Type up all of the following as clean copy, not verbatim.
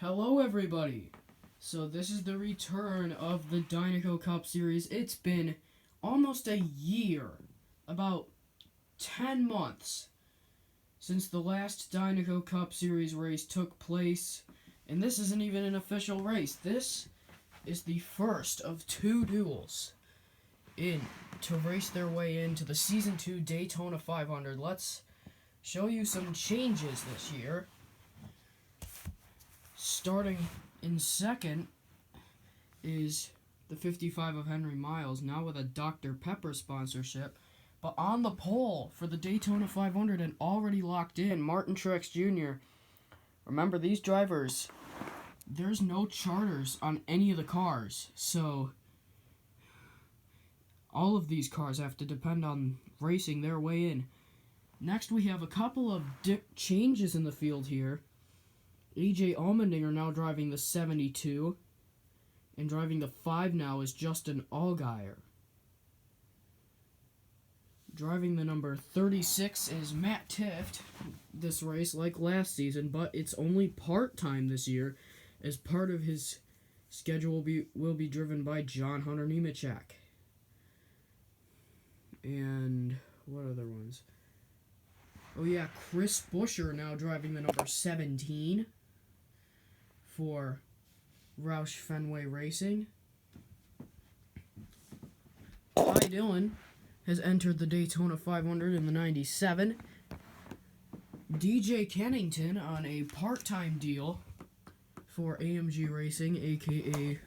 Hello everybody! So this is the return of the Dinaco Cup Series. It's been almost a year, about 10 months, since the last Dinaco Cup Series race took place. And this isn't even an official race. This is the first of two duels to race their way into the Season 2 Daytona 500. Let's show you some changes this year. Starting in second is the 55 of Henry Miles, now with a Dr. Pepper sponsorship. But on the pole for the Daytona 500 and already locked in, Martin Truex Jr. Remember, these drivers, there's no charters on any of the cars, so all of these cars have to depend on racing their way in. Next, we have a couple of changes in the field here. A.J. Allmendinger now driving the 72, and driving the 5 now is Justin Allgaier. Driving the number 36 is Matt Tifft this race, like last season, but it's only part-time this year, as part of his schedule will be driven by John Hunter Nemechek. And what other ones? Oh yeah, Chris Buescher now driving the number 17 for Roush Fenway Racing. Ty Dillon has entered the Daytona 500 in the 97. DJ Kennington on a part-time deal for AMG Racing, aka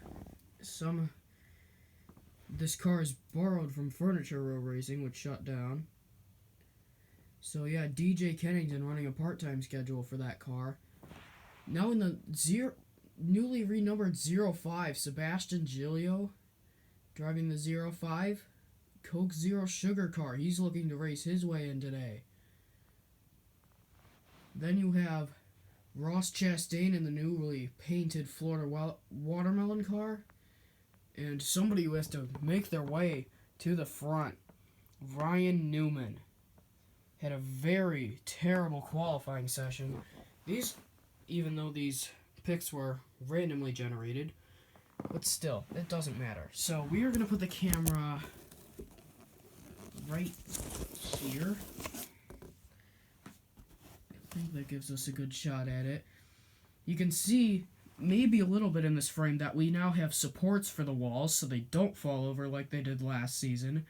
this car is borrowed from Furniture Row Racing, which shut down. So yeah, DJ Kennington running a part-time schedule for that car. Now in the newly renumbered 05, Sebastian Giglio driving the 05 Coke Zero Sugar car. He's looking to race his way in today. Then you have Ross Chastain in the newly painted Florida Watermelon car. And somebody who has to make their way to the front, Ryan Newman, had a very terrible qualifying session. Even though these picks were randomly generated, but still, it doesn't matter. So we are going to put the camera right here. I think that gives us a good shot at it. You can see maybe a little bit in this frame that we now have supports for the walls so they don't fall over like they did last season.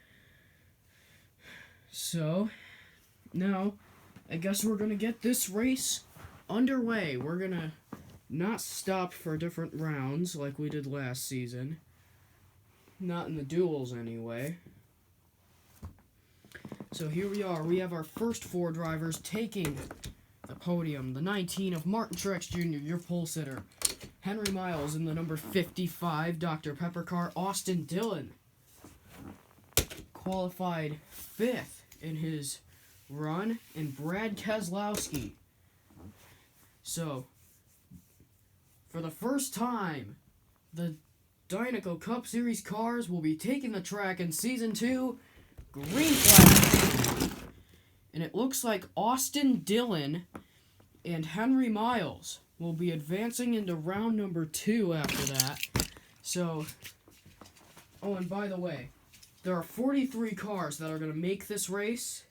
So now I guess we're going to get this race underway. We're going to not stop for different rounds like we did last season. Not in the duels anyway. So here we are. We have our first four drivers taking the podium. The 19 of Martin Truex Jr., your pole sitter. Henry Miles in the number 55 Dr. Pepper car. Austin Dillon qualified 5th in his run. And Brad Keselowski. So, for the first time, the Dinaco Cup Series cars will be taking the track in Season 2. Green flag. And it looks like Austin Dillon and Henry Miles will be advancing into round number 2 after that. So, oh, and by the way, there are 43 cars that are going to make this race.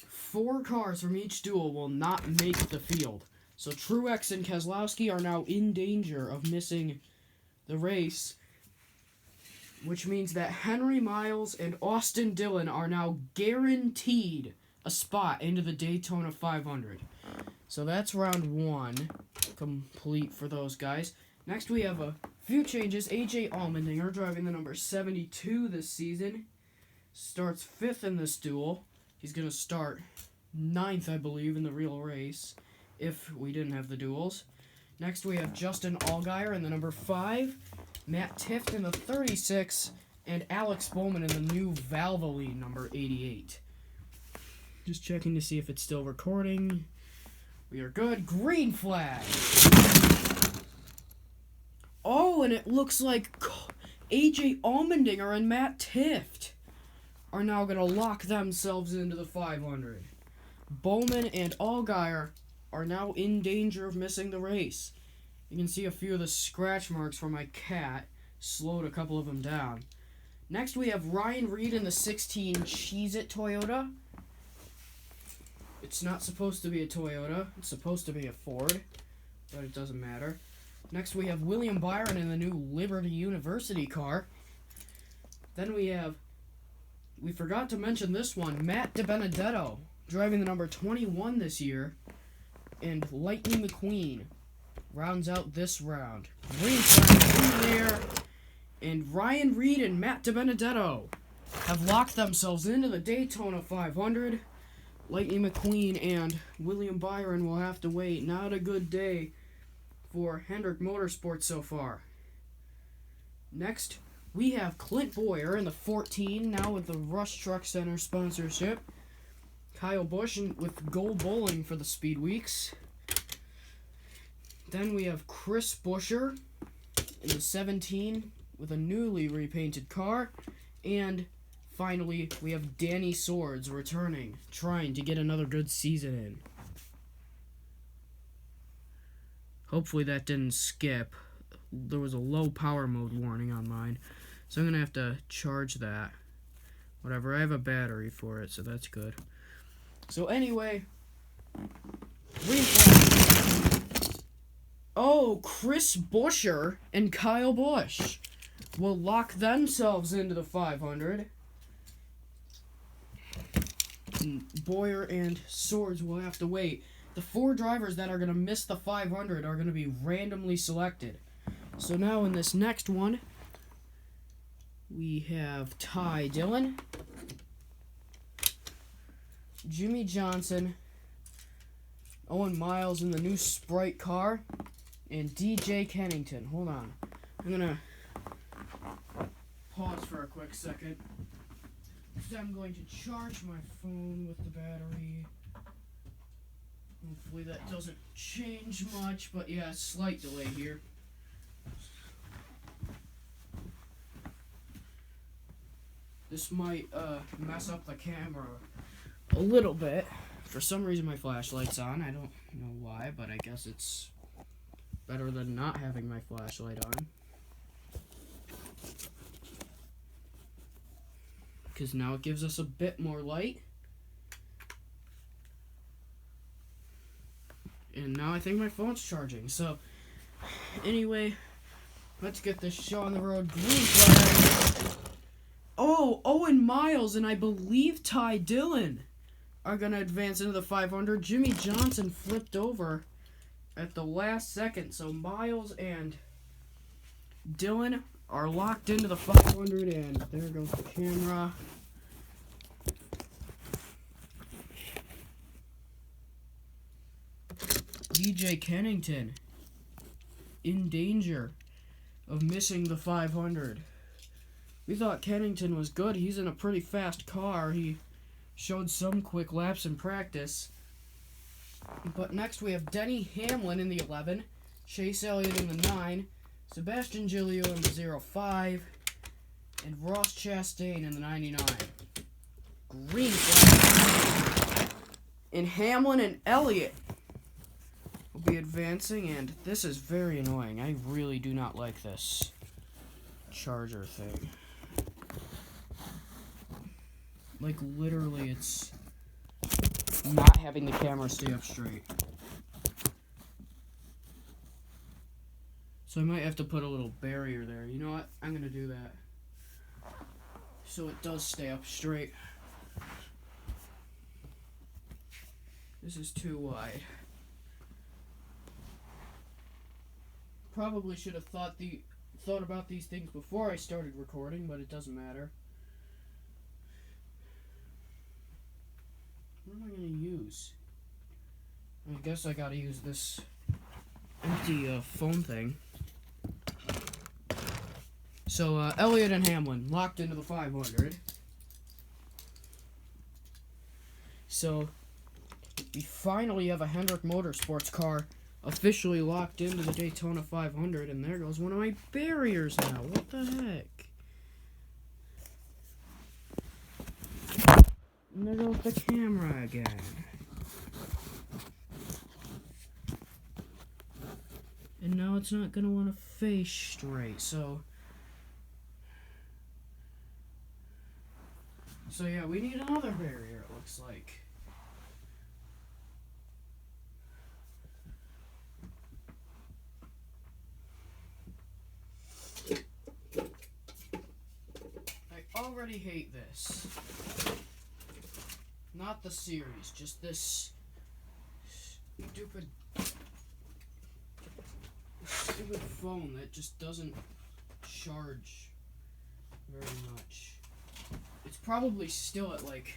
4 cars from each duel will not make the field. So Truex and Keselowski are now in danger of missing the race, which means that Henry Miles and Austin Dillon are now guaranteed a spot into the Daytona 500. So that's round 1 complete for those guys. Next we have a few changes. A.J. Allmendinger driving the number 72 this season. Starts 5th in this duel. He's going to start 9th, I believe, in the real race, if we didn't have the duels. Next we have Justin Allgaier in the number 5, Matt Tifft in the 36, and Alex Bowman in the new Valvoline number 88. Just checking to see if it's still recording. We are good. Green flag! Oh, and it looks like A.J. Allmendinger and Matt Tifft are now going to lock themselves into the 500. Bowman and Allgaier are now in danger of missing the race. You can see a few of the scratch marks from my cat. Slowed a couple of them down. Next we have Ryan Reed in the 16 Cheez-It Toyota. It's not supposed to be a Toyota. It's supposed to be a Ford, but it doesn't matter. Next we have William Byron in the new Liberty University car. Then we forgot to mention this one, Matt DiBenedetto, driving the number 21 this year, and Lightning McQueen rounds out this round. Green flag in there, and Ryan Reed and Matt DiBenedetto have locked themselves into the Daytona 500. Lightning McQueen and William Byron will have to wait. Not a good day for Hendrick Motorsports so far. Next, we have Clint Boyer in the 14, now with the Rush Truck Center sponsorship. Kyle Busch with Gold Bowling for the Speed Weeks. Then we have Chris Buescher in the 17 with a newly repainted car. And finally, we have Danny Swords returning, trying to get another good season in. Hopefully that didn't skip. There was a low power mode warning on mine, so I'm going to have to charge that. Whatever, I have a battery for it, so that's good. So anyway, green flag. Oh, Chris Buescher and Kyle Busch will lock themselves into the 500. And Boyer and Swords will have to wait. The 4 drivers that are going to miss the 500 are going to be randomly selected. So now in this next one, we have Ty Dillon, Jimmy Johnson, Owen Miles in the new Sprite car, and DJ Kennington. Hold on. I'm going to pause for a quick second. I'm going to charge my phone with the battery. Hopefully that doesn't change much, but yeah, slight delay here. This might mess up the camera a little bit. For some reason my flashlight's on. I don't know why, but I guess it's better than not having my flashlight on. Because now it gives us a bit more light. And now I think my phone's charging. So, anyway, let's get this show on the road. Green flag. Oh, Owen Miles and I believe Ty Dillon are going to advance into the 500. Jimmy Johnson flipped over at the last second. So, Miles and Dillon are locked into the 500. And there goes the camera. DJ Kennington in danger of missing the 500. We thought Kennington was good. He's in a pretty fast car. He showed some quick laps in practice. But next we have Denny Hamlin in the 11, Chase Elliott in the 9, Sebastian Gilio in the 05, and Ross Chastain in the 99. Green flag. And Hamlin and Elliott will be advancing, and this is very annoying. I really do not like this charger thing. Like, literally, it's not having the camera stay up straight. So I might have to put a little barrier there. You know what? I'm going to do that. So it does stay up straight. This is too wide. Probably should have thought about these things before I started recording, but it doesn't matter. What am I going to use? I guess I gotta use this empty phone thing. So, Elliott and Hamlin locked into the 500. So, we finally have a Hendrick Motorsports car officially locked into the Daytona 500, and there goes one of my barriers now. What the heck? And there goes the camera again. And now it's not going to want to face straight, so yeah, we need another barrier, it looks like. I already hate this. Not the series, just this stupid phone that just doesn't charge very much. It's probably still at like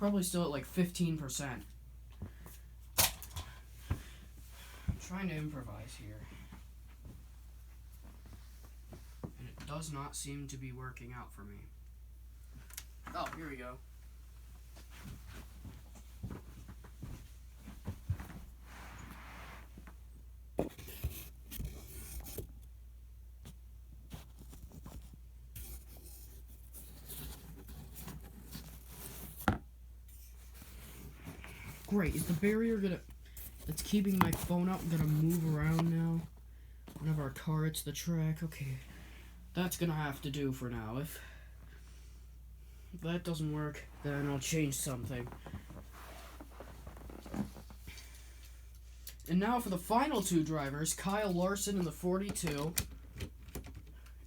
15%. I'm trying to improvise here. And it does not seem to be working out for me. Oh, here we go. Great, is the barrier that's keeping my phone up gonna move around now whenever our car hits the track? Okay, that's gonna have to do for now. If that doesn't work, then I'll change something. And now for the final two drivers, Kyle Larson in the 42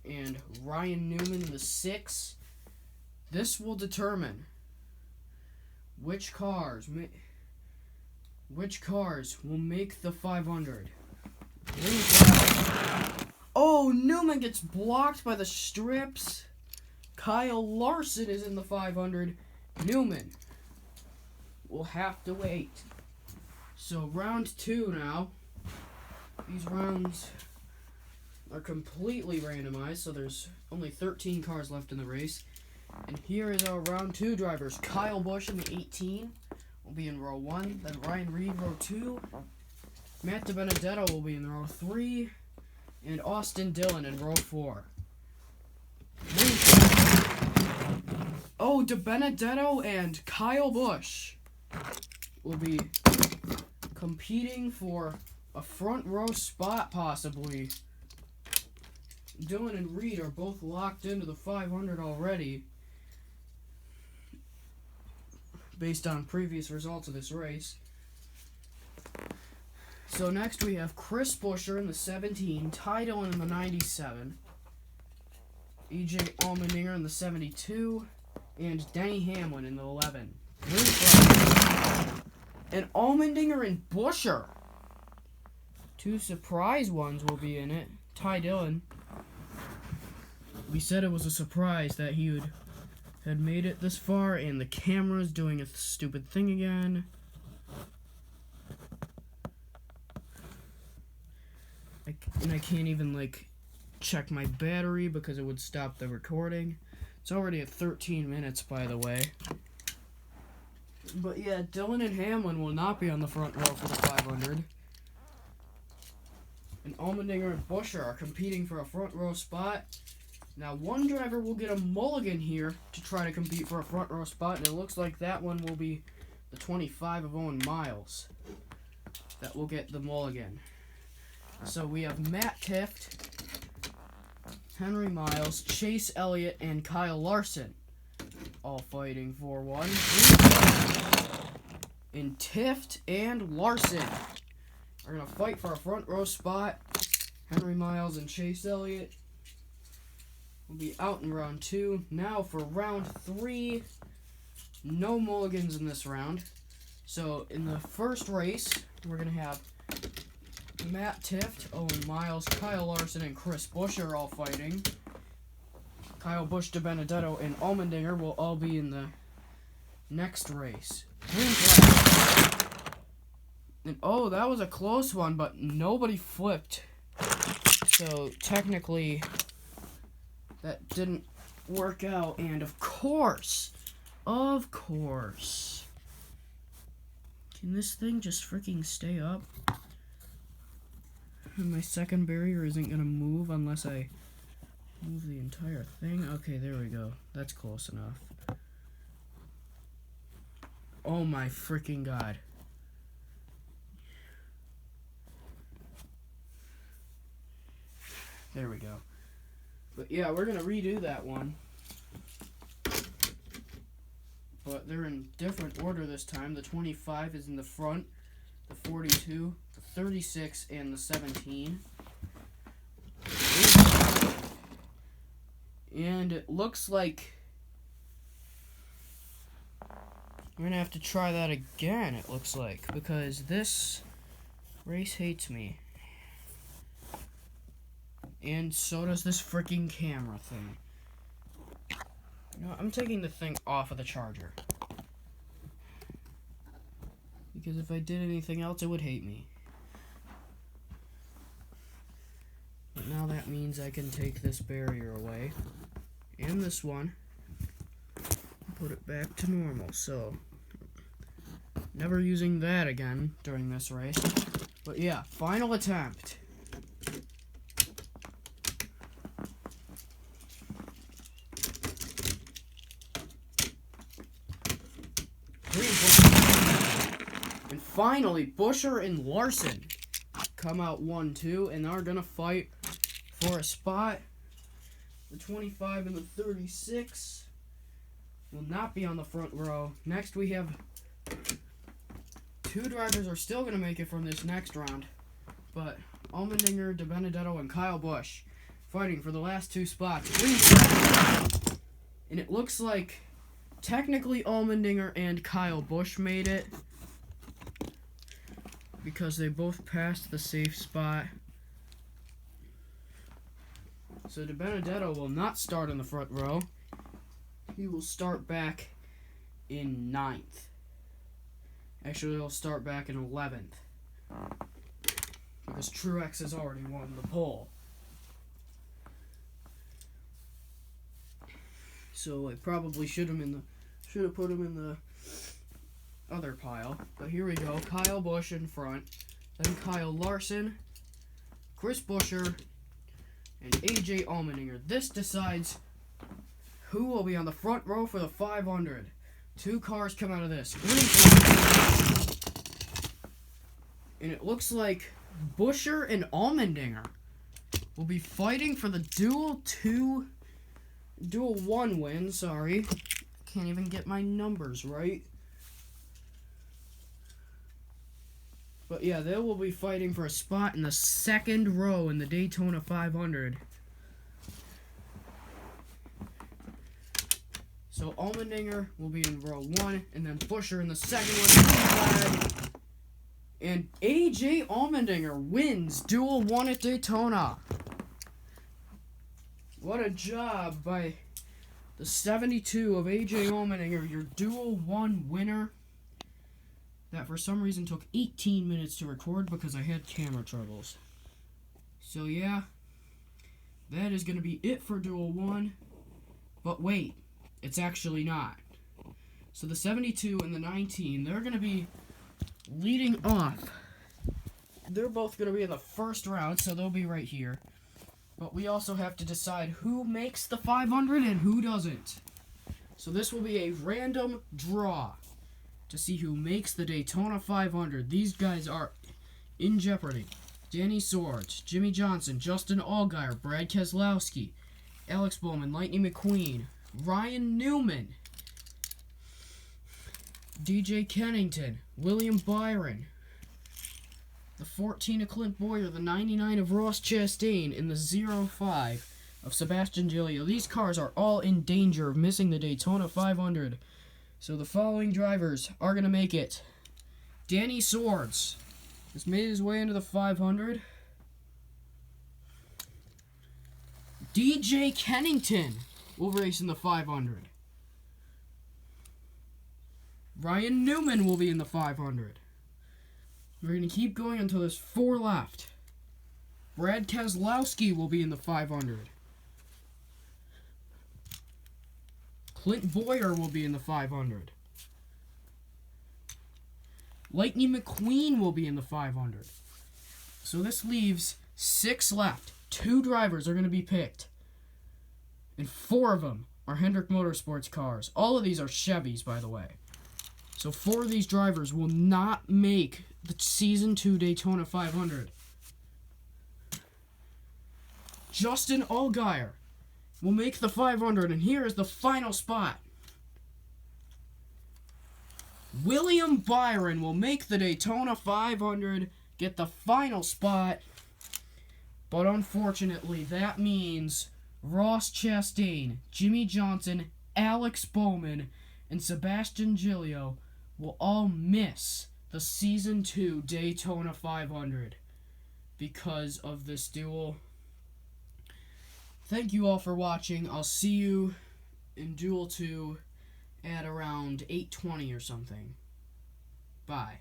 and Ryan Newman in the 6. This will determine which cars will make the 500. Oh, Newman gets blocked by the strips. Kyle Larson is in the 500. Newman will have to wait. So round 2 now. These rounds are completely randomized, so there's only 13 cars left in the race. And here is our round 2 drivers. Kyle Busch in the 18 will be in row 1. Then Ryan Reed, row 2. Matt DiBenedetto will be in row 3. And Austin Dillon in row 4. Oh, DiBenedetto and Kyle Busch will be competing for a front row spot, possibly. Dillon and Reed are both locked into the 500 already, based on previous results of this race. So next we have Chris Buescher in the 17, Ty Dillon in the 97, E.J. Allmendinger in the 72, and Denny Hamlin in the 11. And Allmendinger and Buescher. 2 surprise ones will be in it. Ty Dillon. We said it was a surprise that he had made it this far, and the camera's doing a stupid thing again. And I can't even, check my battery because it would stop the recording. It's already at 13 minutes, by the way. But yeah, Dillon and Hamlin will not be on the front row for the 500. And Allmendinger and Buescher are competing for a front row spot. Now, one driver will get a mulligan here to try to compete for a front row spot, and it looks like that one will be the 25 of Owen Miles that will get the mulligan. So we have Matt Tifft, Henry Miles, Chase Elliott, and Kyle Larson all fighting for one. And Tifft and Larson are going to fight for a front row spot. Henry Miles and Chase Elliott will be out in round 2. Now for round 3, no mulligans in this round. So in the first race, we're going to have Matt Tifft, Owen Miles, Kyle Larson, and Chris Buescher all fighting. Kyle Busch, DiBenedetto, and Allmendinger will all be in the next race. And oh, that was a close one, but nobody flipped. So technically, that didn't work out. And of course, can this thing just freaking stay up? And my second barrier isn't going to move unless I move the entire thing. Okay, there we go. That's close enough. Oh my freaking god. There we go. But yeah, we're going to redo that one. But they're in different order this time. The 25 is in the front, the 42, the 36, and the 17. And it looks like we're going to have to try that again, it looks like, because this race hates me. And so does this freaking camera thing. You know, I'm taking the thing off of the charger. Because if I did anything else, it would hate me. But now that means I can take this barrier away. And this one. And put it back to normal. So, never using that again during this race. But yeah, final attempt. And finally, Buescher and Larson come out 1-2 and are gonna fight for a spot. The 25 and the 36 will not be on the front row. Next, we have two drivers are still gonna make it from this next round, but Allmendinger, DiBenedetto, and Kyle Busch fighting for the last two spots. And it looks like technically Allmendinger and Kyle Busch made it because they both passed the safe spot. So DiBenedetto will not start in the front row. He will start back in 9th. Actually, he'll start back in 11th. Because Truex has already won the pole. So I probably should have put him in the other pile. But here we go. Kyle Busch in front. Then Kyle Larson, Chris Buescher, and AJ Allmendinger. This decides who will be on the front row for the 500. Two cars come out of this. And it looks like Buescher and Allmendinger will be fighting for the dual 1 win. Sorry. Can't even get my numbers right. But yeah, they will be fighting for a spot in the second row in the Daytona 500. So Allmendinger will be in row 1, and then Buescher in the second one. And AJ Allmendinger wins dual 1 at Daytona. What a job by the 72 of AJ Allmendinger, your dual 1 winner. That for some reason took 18 minutes to record because I had camera troubles. So yeah, that is going to be it for dual 1. But wait, it's actually not. So the 72 and the 19, they're going to be leading off. They're both going to be in the first round, so they'll be right here. But we also have to decide who makes the 500 and who doesn't. So this will be a random draw to see who makes the Daytona 500. These guys are in jeopardy. Danny Swords, Jimmy Johnson, Justin Allgaier, Brad Keselowski, Alex Bowman, Lightning McQueen, Ryan Newman, DJ Kennington, William Byron, the 14 of Clint Boyer, the 99 of Ross Chastain, and the 05 of Sebastian Gilio. These cars are all in danger of missing the Daytona 500. So the following drivers are going to make it. Danny Swords has made his way into the 500. DJ Kennington will race in the 500. Ryan Newman will be in the 500. We're going to keep going until there's 4 left. Brad Keselowski will be in the 500. Clint Boyer will be in the 500. Lightning McQueen will be in the 500. So this leaves 6 left. 2 drivers are going to be picked. And 4 of them are Hendrick Motorsports cars. All of these are Chevys, by the way. So 4 of these drivers will not make the Season 2 Daytona 500. Justin Allgaier will make the 500, and here is the final spot. William Byron will make the Daytona 500, get the final spot, but unfortunately that means Ross Chastain, Jimmy Johnson, Alex Bowman, and Sebastian Gilio will all miss the Season 2 Daytona 500 because of this duel. Thank you all for watching. I'll see you in Duel 2 at around 8:20 or something. Bye.